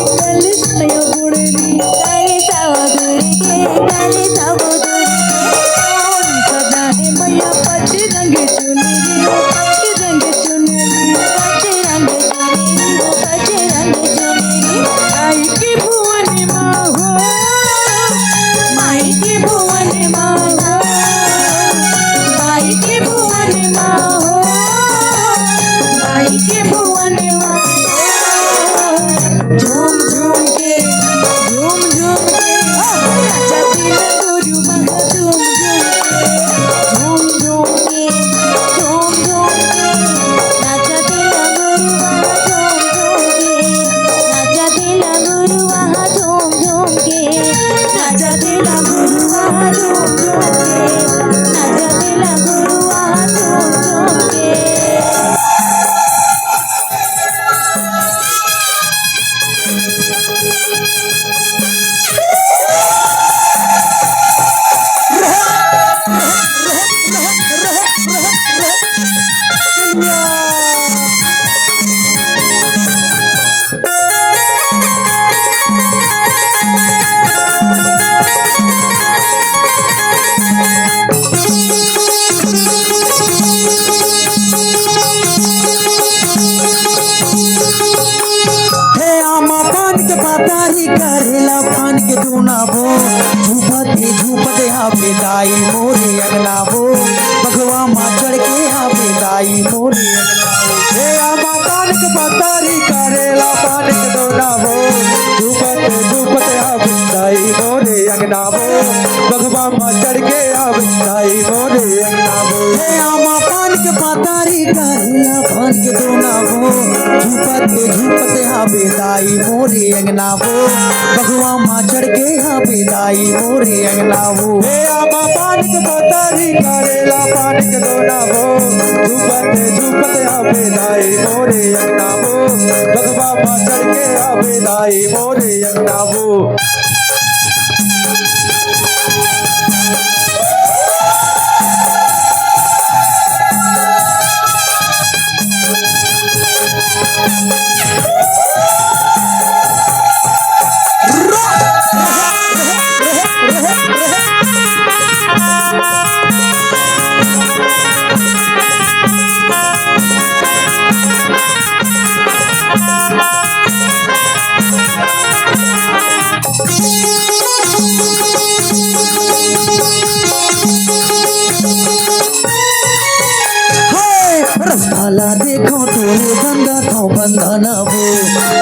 काली साया बुड़नी काली सावधुरी के काली सावधुरी के सदाने मैया पति रंग चुनरी पति रंग चुनरी पति रंग चुनरी पति रंग चुनरी आई की भुवन माँ हो माई की भुवन माँ हो माई की भुवन माँ हो माई की भुवन माँ झूम झूम के राजा दिल गुरु महा झूम झूम के राजा दिल गुरु महा राजा दिल गुरु महा झूम के राजा दिल गुरु महा झूम के राजा दिल गुरु महा झूम के पातारी करेला पान के दुनाबो झूपते हावे दाई मोरे अगनाबो बगवा माँ चढ़ के हावे दाई मोरे अगनाबो हे आमा पान के पातारी करेला पान के दुनाबो झूपते हावे दाई मोरे अगनाबो बगवा माँ चढ़ के हावे दाई मोरे अगनाबो हे आमा पान के पातारी करेला पान के दुनाबो झूपते हावे दाई मोरे अंगनाबो बगवा माँ चढ़ के यहाँ पे दाई मोरे अंगनाबो हे आमा पान के पातारी करेला पान के दोनाबो झूपते यहाँ पे दाई मोरे अंगनाबो बगवा माँ चढ़ के यहाँ पे दाई मोरे अंगनाबो रसकाला देखो तोरे बंदा थो बंदाना वो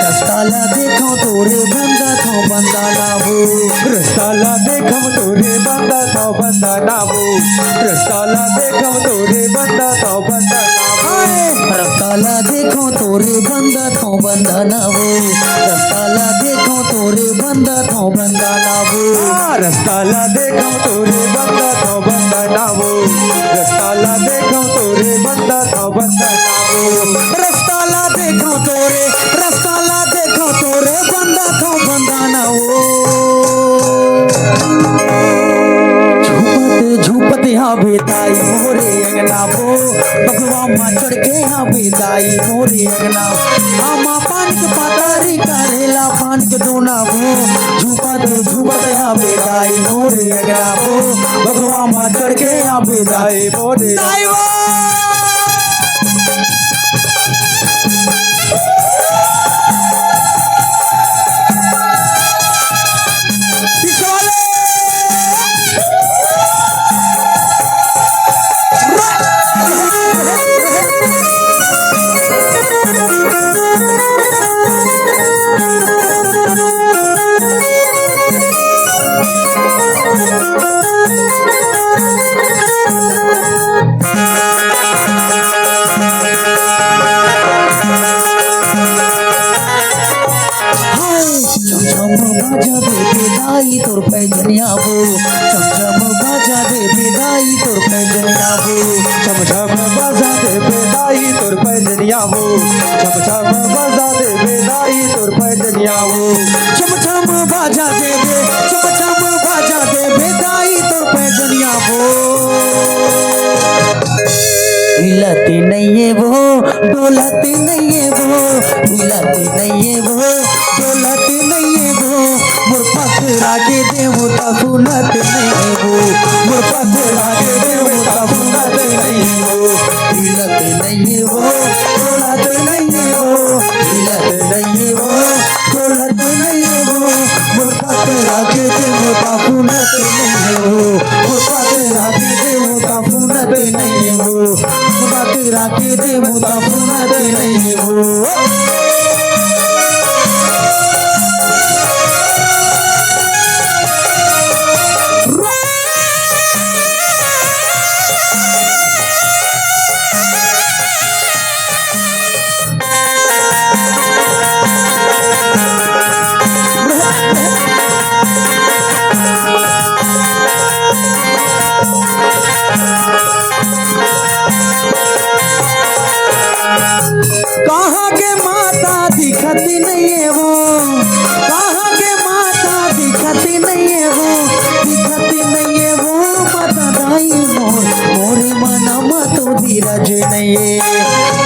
रसकाला देखो तोरे बंदा थो बंदाना वो रसकाला देखो तोरे बंदा थो बंदाना वो रसकाला देखो तोरे बंदा थो बंदाना वो रसकाला देखो तोरे बंदा थो बंदाना वो रसकाला देखो तोरे बंदा थो बंदाना वो रसकाला देखो तोरे बंदा थो बंदाना वो रसकाला देखो तोरे बंदा थो बंदाना वो रसकाला देखो तोरे बंदा थो बंदाना वो झूपते हाँ बेदाई मोरे अंगनाबो बगवा माँ चढ़ के हाँ बेदाई मोरे अंगनाबो आमा पान के पातारी करेला पान के दोनाबो झूपते हाँ बेदाई मोरे अंगनाबो बगवा माँ चढ़ के हाँ बेदाई मोरे बाजा दे बेदाई तोर पैजनिया बो चमचम बाजा दे बेदाई तोर पैजनिया बो चमचम बाजा दे बेदाई तोर पैजनिया बो चमचम बाजा दे बेदाई तोर पैजनिया बो चमचम बाजा दे बेदाई तोर पैजनिया बो हिलती नहीं है वो डोलती नहीं है वो हिलती नहीं है वो बोलत नहीं वो मोर पकड़ा के देवता सुनत नहीं वो मोर पकड़ा के देवता सुनत नहीं वो हिलत नहीं वो बोलत नहीं वो हिलत नहीं वो बोलत नहीं वो मोर पकड़ा के देवता सुनत नहीं वो मोर पकड़ा के देवता सुनत नहीं वो मोर पकड़ा के देवता सुनत नहीं वो कहाँ के माता दिखती नहीं है वो कहाँ के माता दिखती नहीं है वो दिखती नहीं है वो माता दाई मोर मोरे मना मतो धीरज नहीं है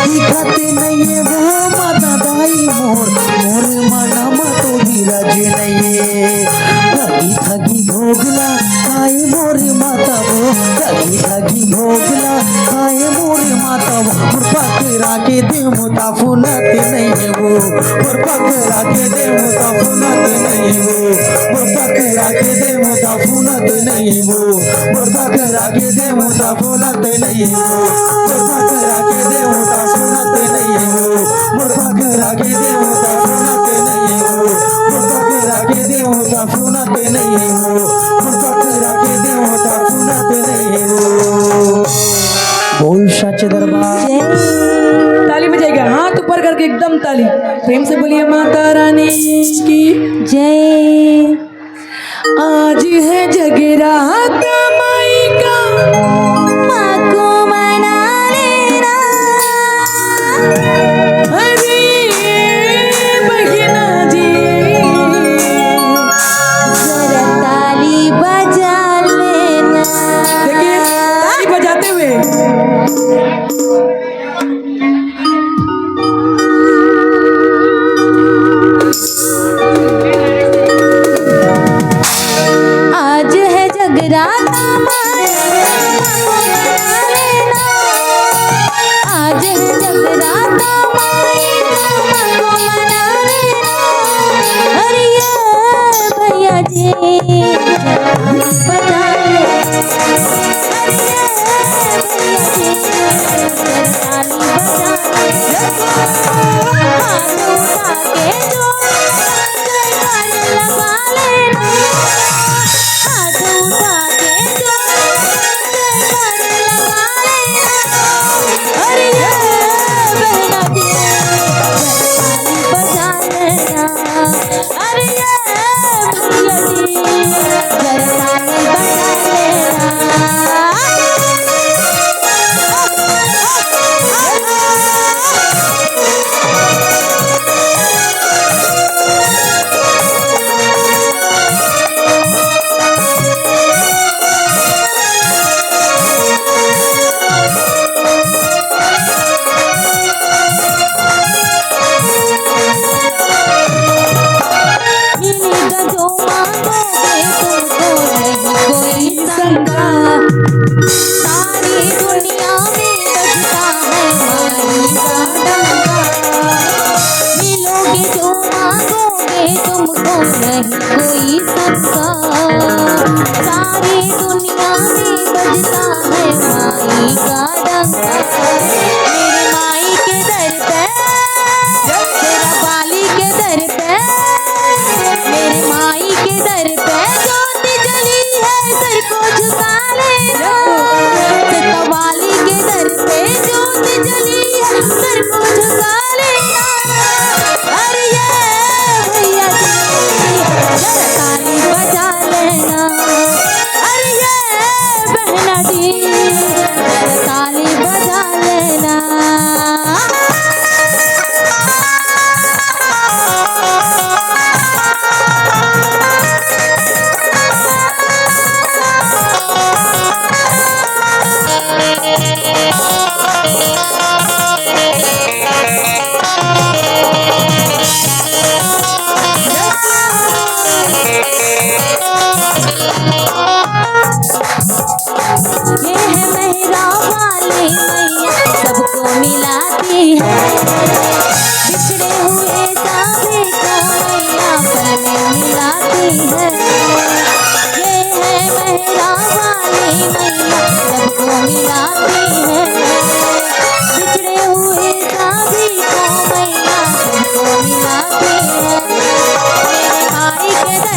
दिखती नहीं है वो माता दाई मोर मोरे मना मतो धीरज नहीं है ठगी ठगी भोगला खाए मोरे माता वो ठगी ठगी भोगला खाए मोरे माता वो मोर पकड़ा के देवता फुनत नहीं है वो मोर पकड़ा के देवता फुनत नहीं है वो मोर पकड़ा के देवता फुनत नहीं है वो मोर पकड़ा के देवता फुनत नहीं है वो मोर पकड़ा के देवता फुनत नहीं है वो मोर पकड़ा के देवता फुनत नहीं है वो मोर पकड़ा के देवता फुनत नहीं है वो मोर पकड़ा के देवता फुनत नहीं है वो बोल सच दरबार ताली बजाएगा, हाथ ऊपर करके एकदम ताली, प्रेम से बोलिए माता रानी की जय। आज है जगरात माई का, माँ को मना लेना, अरे बहिना जी जरा ताली बजा लेना। देखिए ताली बजाते हुए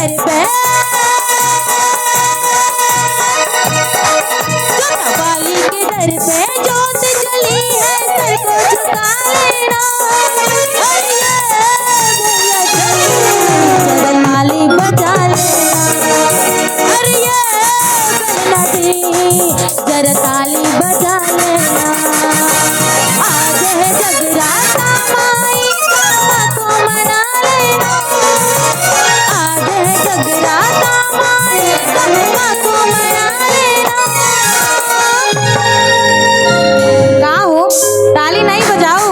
दर पे वाली के दर पे जोत जली है, सर को झुका लेना। ताली बजा लेना, अरे ये बहना जी जरा ताली बजा लेना। आज है जगराता माई मामा को मना लेना। आज है जगराता माई मामा को मना लेना। का हो ताली नहीं बजाओ?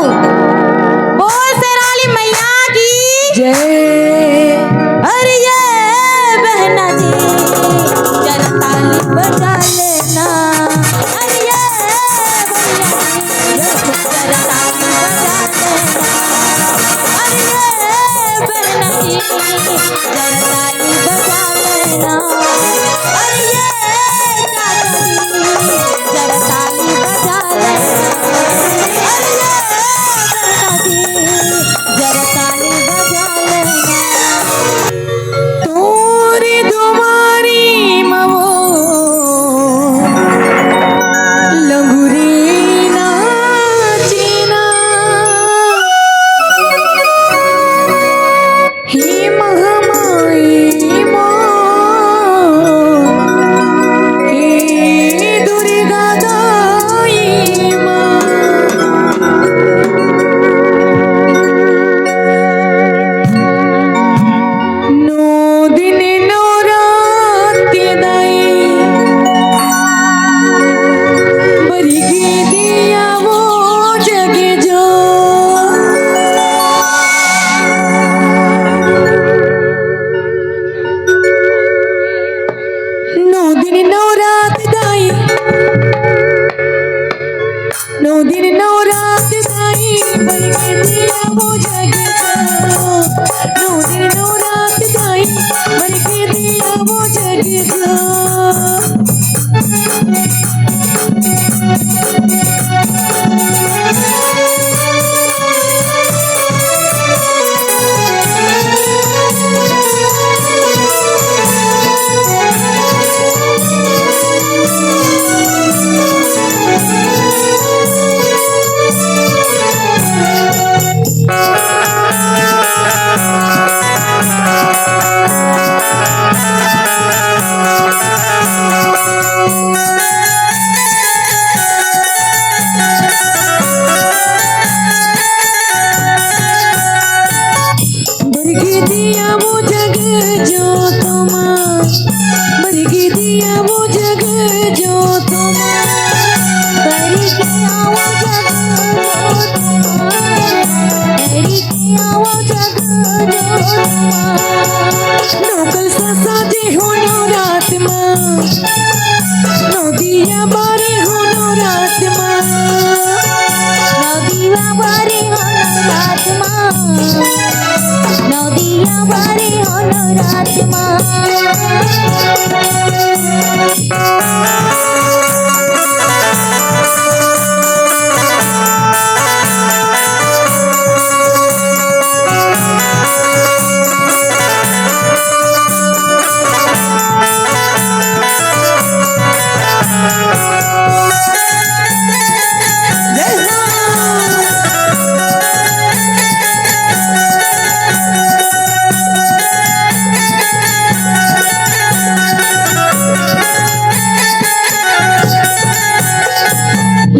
बोल शेराली मैया की जय। अरे ये बहना जी जरा ताली बजा लेना। अरे ये भैया जी जरा ताली बजा लेना। अरे ये बहना जी जरा ताली बजा लेना। अरे ये चाचा जी जरा ताली बजा लेना। अरे ये बहना जी जरा ताली बजा लेना। तोरी तुम्हारी मवो लंगुरी नाचीना, हे महामाई माँ, हे दुर्गा दाई माँ। नौ दिन नौ रात दाई बरी के दिया वो जग जो। नौ दिन नौ रात दाई, नौ दिन नौ रात दाई बरी के दिया वो जग जो। नौ दिन नौ रात दाई बरी के दिया वो जग जो। बरगी दिया वो जग जो तुमा, बरगी दिया वो जग जो तुमा, बरी किया वो जग जो तुमा, बरी किया वो जग जो तुमा। नौकल ससा जे हो नो रात माँ, नौ दिया बारे हो नो रात माँ। नदिया बारी हो रात माँ, नदिया बारी हो रात माँ।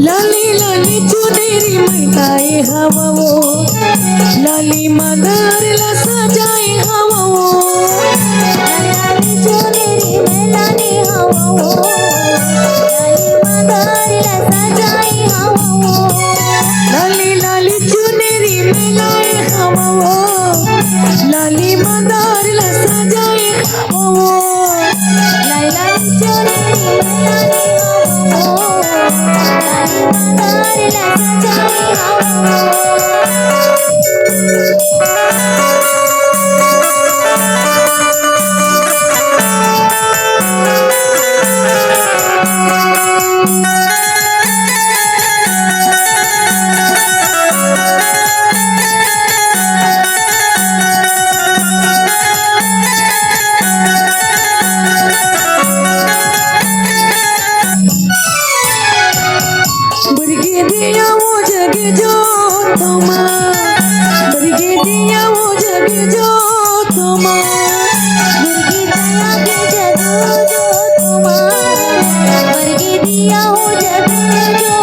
लाली लाली चुनेरी महकाए हवा वो, लाली मदार ला सजाए हवा वो। लाली चुनरी में लाली हवा वो, लाली मदार ला सजाई हवा वो। लाली लाली चुनेरी में लाए हवा वो, लाली मदार ला सजाए हवा वो। लाली चुनरी में लाली हवा वो, लाली मदार ला सजाई हवा वो। मुर्गी दया के जदू जो तुम्हारा वर्गी दिया हो जदू जो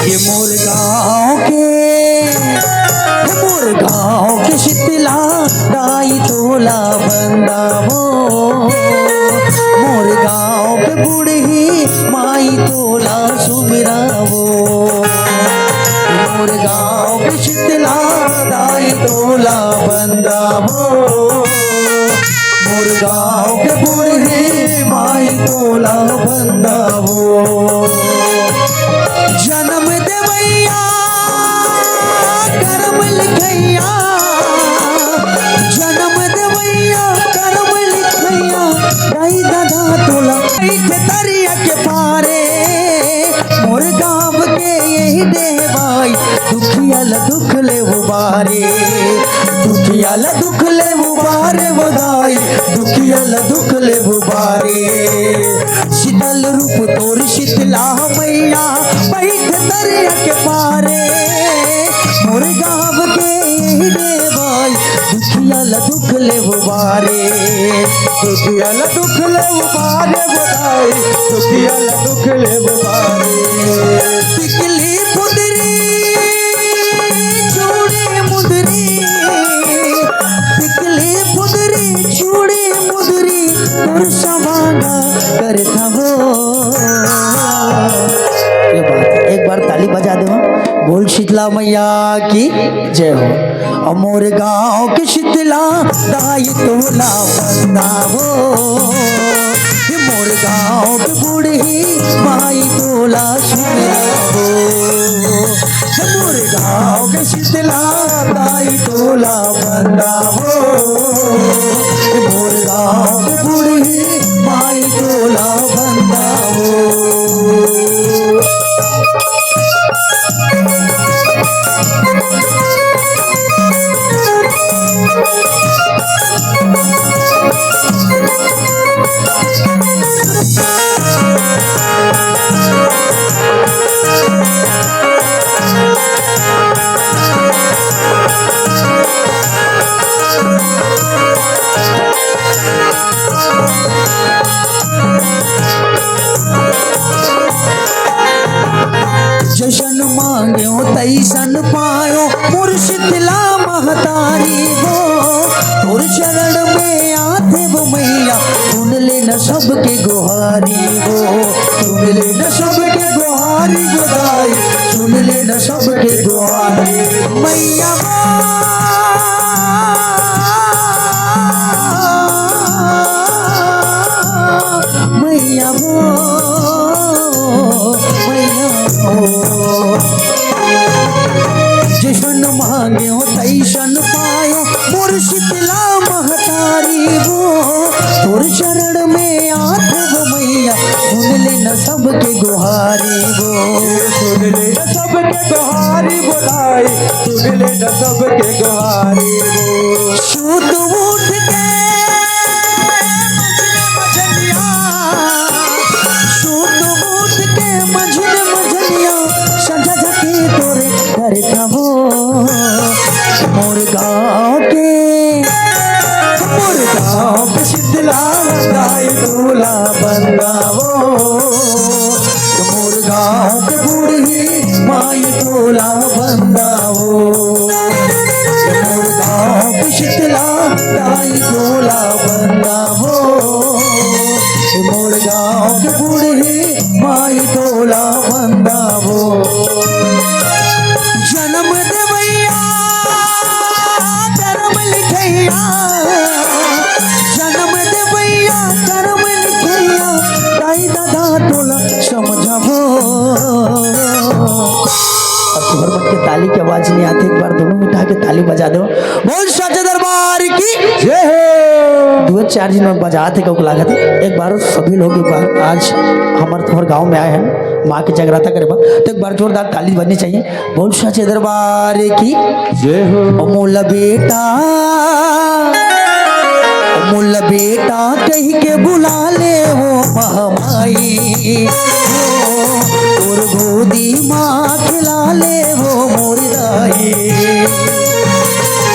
ये मोर गाँव के शीतला दाई तोला बंदा मोर गाँव पे बूढ़ी माई तोला सुम सुमिरावो मोर गाँव के शीतला दाई तोला बंदावो मोर गाँव के बूढ़ी माई तोला बंदावो जन्म देवैया कर्म लिखैया जन्म देवैया कर्म लिखैया दाई दादा तोला बैठे दरिया के पारे मोर गाँव के यही देवाई दुखियाल दुख ले उबारे दुखियाल दुख ले उबारे बधाई दुखियाल दुख ले उबारे शीतल रूप तोर शीतला मैया बैठ दरिया के पारे मोर गाँव के यही देवाई दुखियाल दुख ले उबारे दुखियाल दुख ले उबारे बधाई दुखियाल दुख ले उबारे टिकली पुदरी चूड़ी मुदरी टिकली पुदरी चूड़ी मुदरी तोर सवांगा कर खाबो ये बात है। एक बार ताली बजा दो बोल शीतला मैया की जय हो अमोर गाँव के शीतला दाई तोला बंदावो मोर गाँव के बूढ़ी माई तोला सुमिरावो मोर गाँव के शीतला दाई तोला बंदावो मोर गाँव के बूढ़ी माई तोला बंदावो जशन मांग्यो तैसन पायो मोर शीतला महतारी वो तोर शरण में आते वो मैया सुन ले न सबके गुहारी वो सुन ले न सबके गुहारी गोदाई सुन ले न सबके गुहारी मैया मैया जशन मांग्यो तैसन पायो मोर शीतला महतारी वो तोर चरण में आत वो मैया सुन ले न सबके गुहारी वो सुन ले न सबके गुहारी बोलाई सुन ले न सबके गुहारी वो सूत उठ के मझलिया सूत उठ के मझलिया सजा जके तोरे घर खाबो मोर गाँव के शीतला दाई तोला बंदावो मोर गाँव के बूढ़ी माई तोला बंदावो मोर गाँव के शीतला दाई तोला बंदावो मोर गाँव के बूढ़ी माई तोला बंदावो जन्म देवैया कर्म लिखैया जन्म देवैया कर्म लिखैया दाई दादा तोला समझाबो अब तुहर मत के ताली की आवाज नहीं आती एक बार दोनों उठा के ताली बजा दो बोल सच्चे दरबार की जय हो दो चार दिन में बजाते कब लागत एक बार सभी लोग एक बार आज हमारे तुम्हारे गांव में आए हैं माँ की जगराता करे तो एक बार जोरदार ताली बजनी चाहिए बोल सच्चे दरबार की जय हो अमूल बेटा कही के बुला ले वो महमाई और गोदी माँ खिला ले वो मोर दाई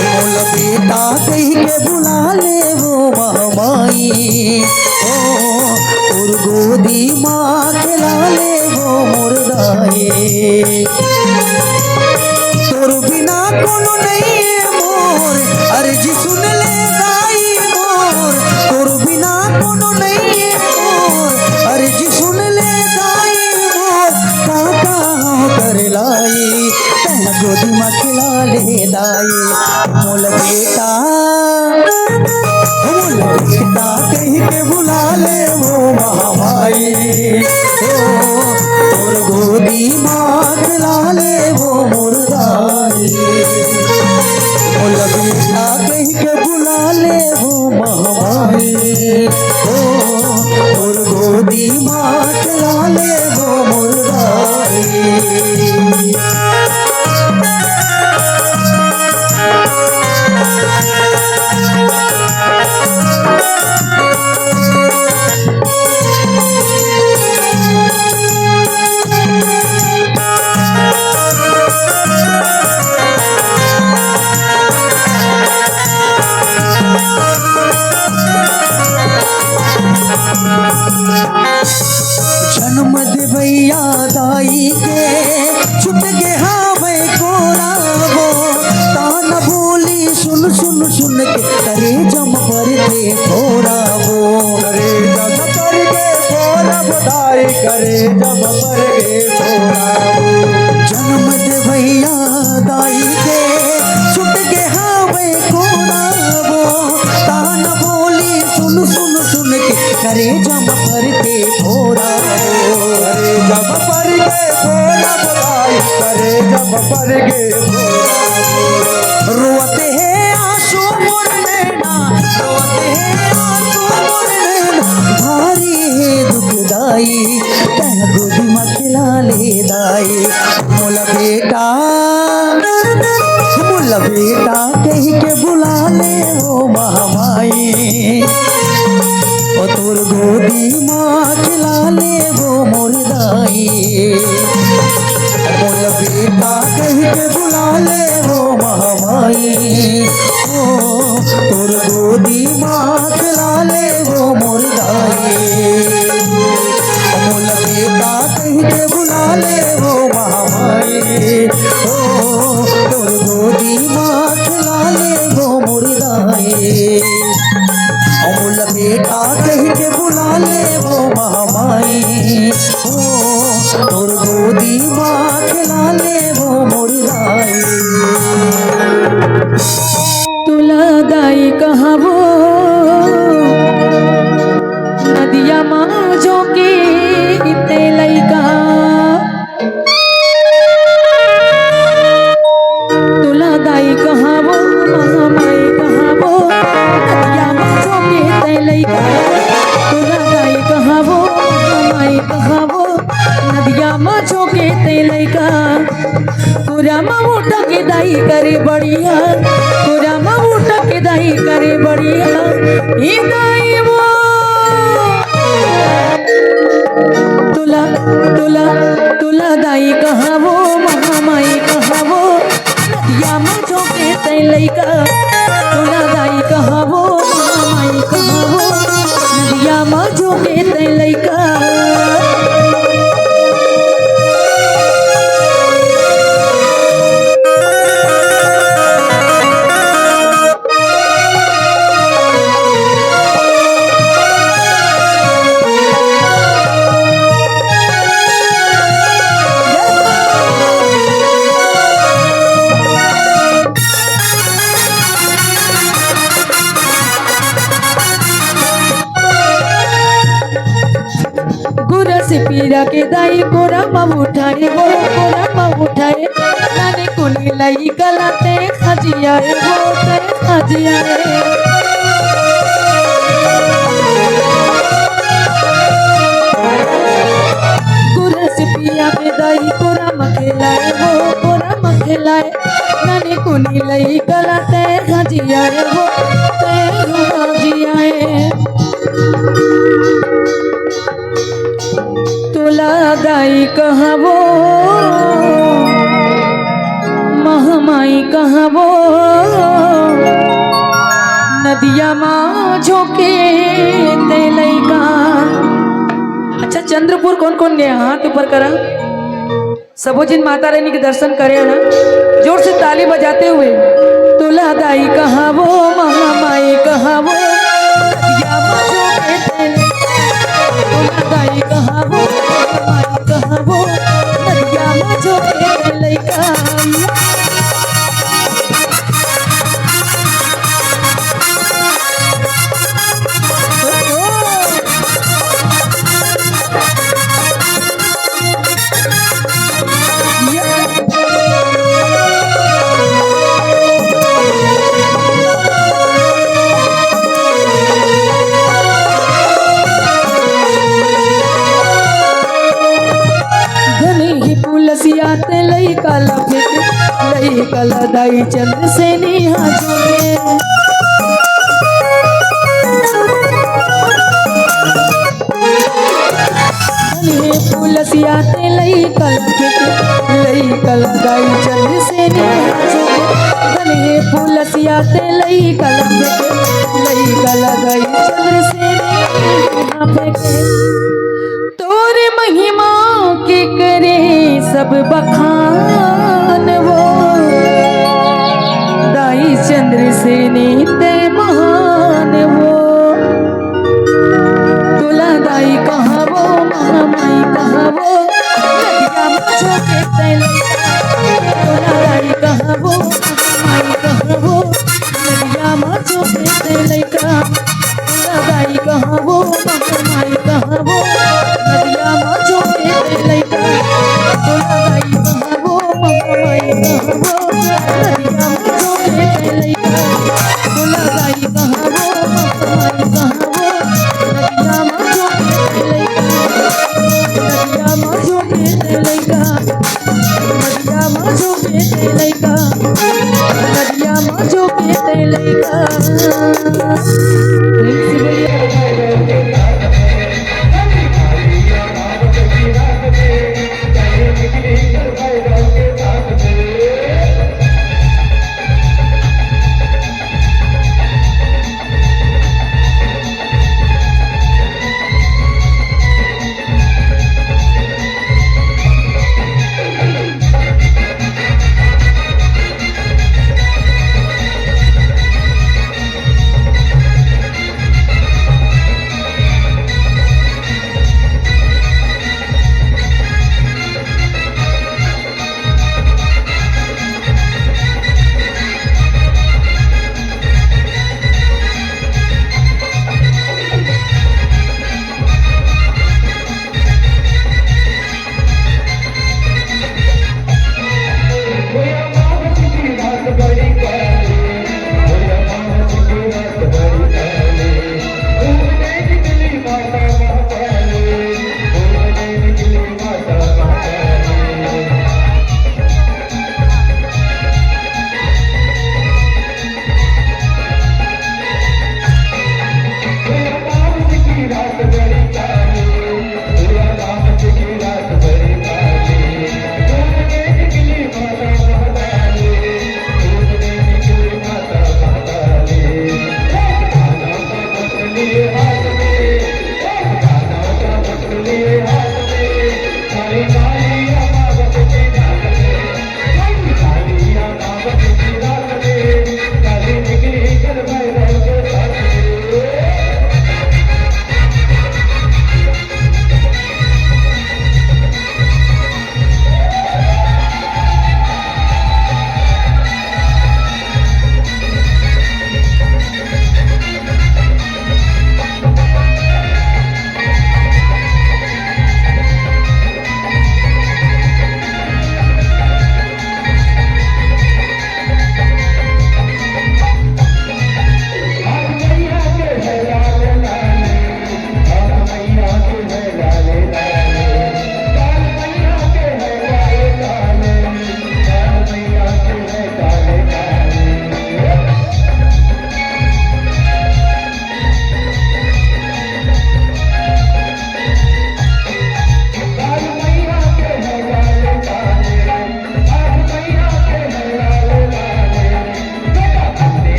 अमूल बेटा कही के बुला ले वो महमाई और गोदी माँ खिला ले वो मोर दाई तोर बिना कोनो नहीं है मोर अर्जी सुन ले दाई मोर तोर बिना कोनो नहीं है मोर अर्जी सुन ले दाई मोर के छुट के हावे कोराबो तान बोली सुन सुन सुन के करे जम पर के फोराबो करे जब पर के फोरा बधाई करे जब पर के फोरा जन्म दे भैया दाई के छुट के हावे कोराबो तान बोली सुन सुन सुन के करे जम पर के फोराबो करे जब पर के फोरा बधाई करे जब पर के फोरा रोते हैं आंसू मोर नैना रोते हैं आंसू मोर नैना भारी है दुखदाई तह गोदी में खिला ले दाई मोला बेटा कही के बुला ले ओ महामाई ओ तोर गोदी माँ खिला ले वो मोर दाई मोल बेटा कही के बुला ले वो महामाई ओ तोर गोदी माँ खिला ले वो मोर दाई मोल बेटा कही के बुला ले वो महामाई ओ तोर गोदी माँ खिला ले वो मोर दाई अमूल बेटा कह के बुला ले वो महामाई ओ तोर गोदी माँ खिला ले वो मुर्दाई तुला दाई कहबो नदिया माँ के इते लइका तुला दाई कहबो महामाई कहबो नदिया माँ के इते लइका तुला दाई कहबो महामाई कहबो नदिया माँ के इते लइका पूरा माँ उठा के दाई करे बढ़िया पूरा माँ उठा के दाई करे बढ़िया ई दाई वो तुला तुला तुला दाई कहबो महामाई कहबो नदिया माँ के ते लइका तुला दाई कहबो महामाई कहबो नदिया माँ के ते लइका से पीरा के दाई कोरा माँ उठाए वो कोरा माँ उठाए नानी कुनी लाई गलाते खजियाए वो ते खजियाए गुरा से पिया के दाई कोरा माँ खिलाए वो कोरा माँ खिलाए नानी कुनी लाई गलाते खजियाए वो ते खजियाए तुला दाई कहबो महामाई कहबो नदिया माँ झोंके ते लइका। अच्छा चंद्रपुर कौन कौन गया हाथ ऊपर करा सबो जिन माता रानी के दर्शन करे ना जोर से ताली बजाते हुए तुला दाई कहबो महामाई कहबो नदिया माँ झोंके ते लइका तुला दाई कहबो महामाई कहबो नदिया माँ झोंके ते लइका। पुलसियाते लइका लफेके लइका लदाई चंद्र से निहा जोगे पुलसियाते लइका लफेके लइका लदाई चंद्र से निहा जोगे पुलसियाते लइका लफेके लइका लदाई चंद्र से निहा फेके तोरे महिमा के करे सब बखान वो दाई चंद्र सेनी ते महान वो तुला दाई कहावो महामाई कहावो नदिया माझो के तैलैका तुला दाई कहावो महामाई कहावो नदिया माझो के तैलैका तुला दाई कहावो महामाई कहावो नदिया माझो के तैलैका तुला दाई कहावो महामाई कहावो नदिया माझो के तैलैका तुला दाई कहावो महामाई कहावो नदिया माझो के तैलैका नदिया माझो के तैलैका नदिया माझो के तैलैका नदिया माझो के तैलैका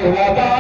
गाना क्या है?